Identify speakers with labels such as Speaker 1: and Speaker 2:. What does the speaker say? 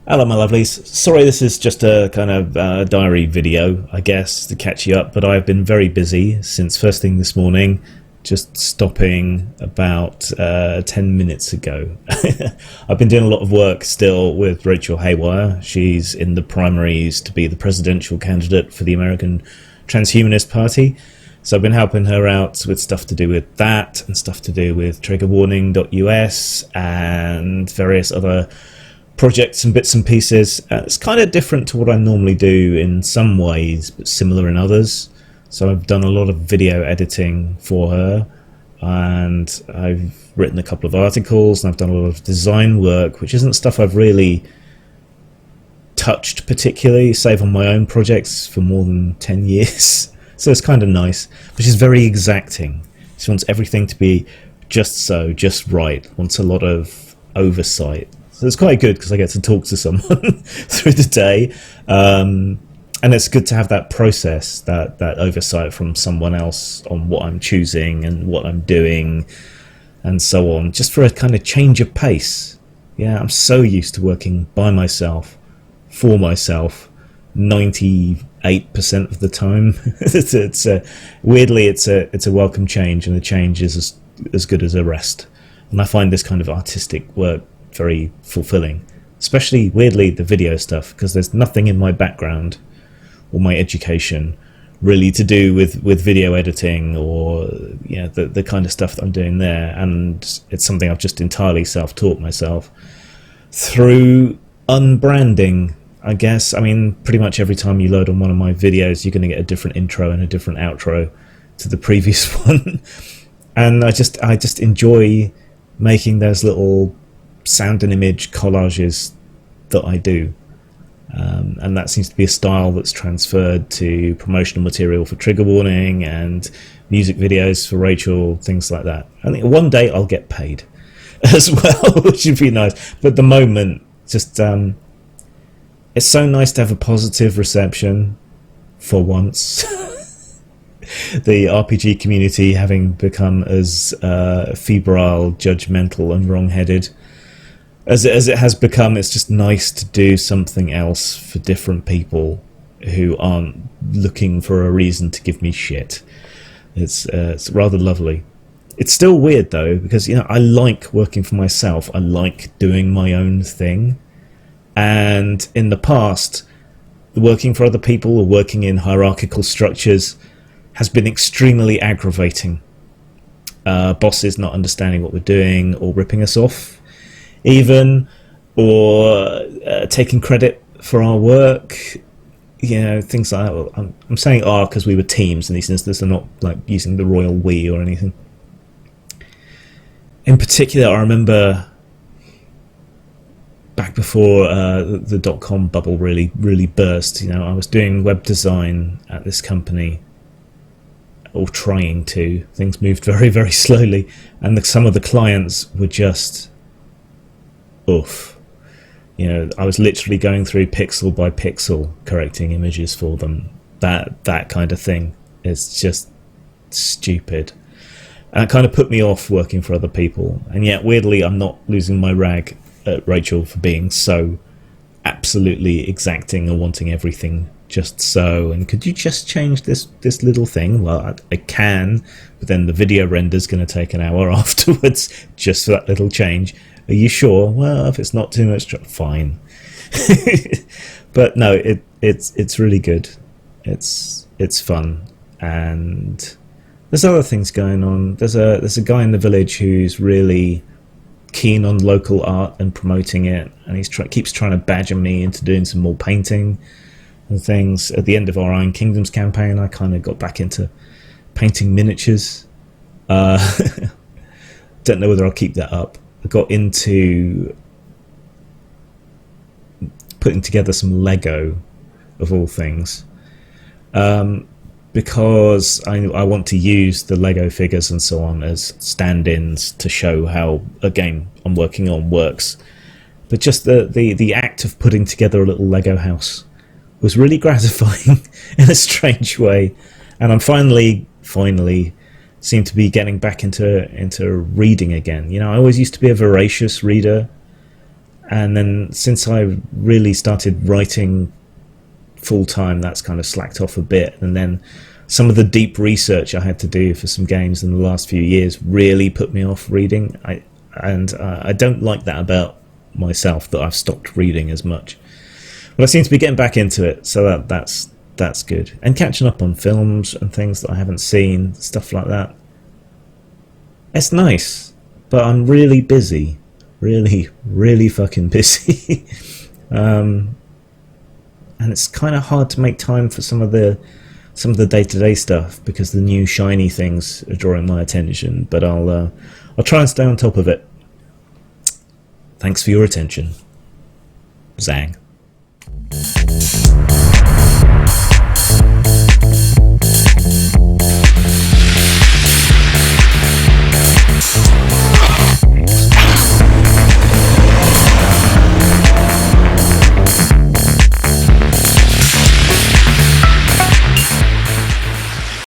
Speaker 1: Hello, my lovelies. Sorry, this is just a kind of diary video, I guess, to catch you up, but I've been very busy since first thing this morning, just stopping about 10 minutes ago. I've been doing a lot of work still with Rachel Haywire. She's in the primaries to be the presidential candidate for the American Transhumanist Party. So I've been helping her out with stuff to do with that and stuff to do with triggerwarning.us and various other projects and bits and pieces. It's kind of different to what I normally do in some ways, but similar in others. So I've done a lot of video editing for her, and I've written a couple of articles, and I've done a lot of design work, which isn't stuff I've really touched particularly, save on my own projects, for more than 10 years. So it's kind of nice, but she's very exacting. She wants everything to be just so, just right, wants a lot of oversight. So it's quite good because I get to talk to someone through the day, and it's good to have that process, that oversight from someone else on what I'm choosing and what I'm doing and so on, just for a kind of change of pace. Yeah, I'm so used to working by myself, for myself, 98% of the time. Weirdly, it's a welcome change, and the change is as good as a rest. And I find this kind of artistic work very fulfilling, especially weirdly the video stuff, because there's nothing in my background or my education really to do with video editing or the kind of stuff that I'm doing there, and it's something I've just entirely self-taught myself through unbranding, I guess. I mean, pretty much every time you load on one of my videos, you're going to get a different intro and a different outro to the previous one. And I just enjoy making those little sound and image collages that I do. And that seems to be a style that's transferred to promotional material for Trigger Warning and music videos for Rachel, things like that. I think one day I'll get paid as well, which would be nice. But at the moment, just it's so nice to have a positive reception for once. The RPG community having become as febrile, judgmental and wrong-headed as it has become, it's just nice to do something else for different people who aren't looking for a reason to give me shit. It's rather lovely. It's still weird though, because I like working for myself. I like doing my own thing. And in the past, working for other people or working in hierarchical structures has been extremely aggravating. Bosses not understanding what we're doing or ripping us off, even, or taking credit for our work, things like that. Well, I'm saying because we were teams in these instances, I'm not like using the royal we or anything. In particular, I remember back before the dot-com bubble really burst, I was doing web design at this company, or trying to. Things moved very, very slowly, and some of the clients were just oof. I was literally going through pixel by pixel correcting images for them. That kind of thing is just stupid, and it kind of put me off working for other people. And yet weirdly, I'm not losing my rag at Rachel for being so absolutely exacting and wanting everything just so. And could you just change this little thing? Well, I can, but then the video render's going to take an hour afterwards just for that little change. Are you sure? Well, if it's not too much, fine. But no, it's really good. It's fun, and there's other things going on. There's a guy in the village who's really keen on local art and promoting it, and he keeps trying to badger me into doing some more painting and things. At the end of our Iron Kingdoms campaign, I kind of got back into painting miniatures. Don't know whether I'll keep that up. I got into putting together some Lego, of all things, because I want to use the Lego figures and so on as stand-ins to show how a game I'm working on works. But just the act of putting together a little Lego house was really gratifying in a strange way, and I'm finally seem to be getting back into reading again. I always used to be a voracious reader, And then since I really started writing full time, that's kind of slacked off a bit. And then some of the deep research I had to do for some games in the last few years really put me off reading. I don't like that about myself, that I've stopped reading as much. But I seem to be getting back into it, so that's good. And catching up on films and things that I haven't seen, stuff like that. It's nice, but I'm really busy. Really fucking busy. And it's kind of hard to make time for some of the day-to-day stuff, because the new shiny things are drawing my attention. But I'll try and stay on top of it. Thanks for your attention. Zang.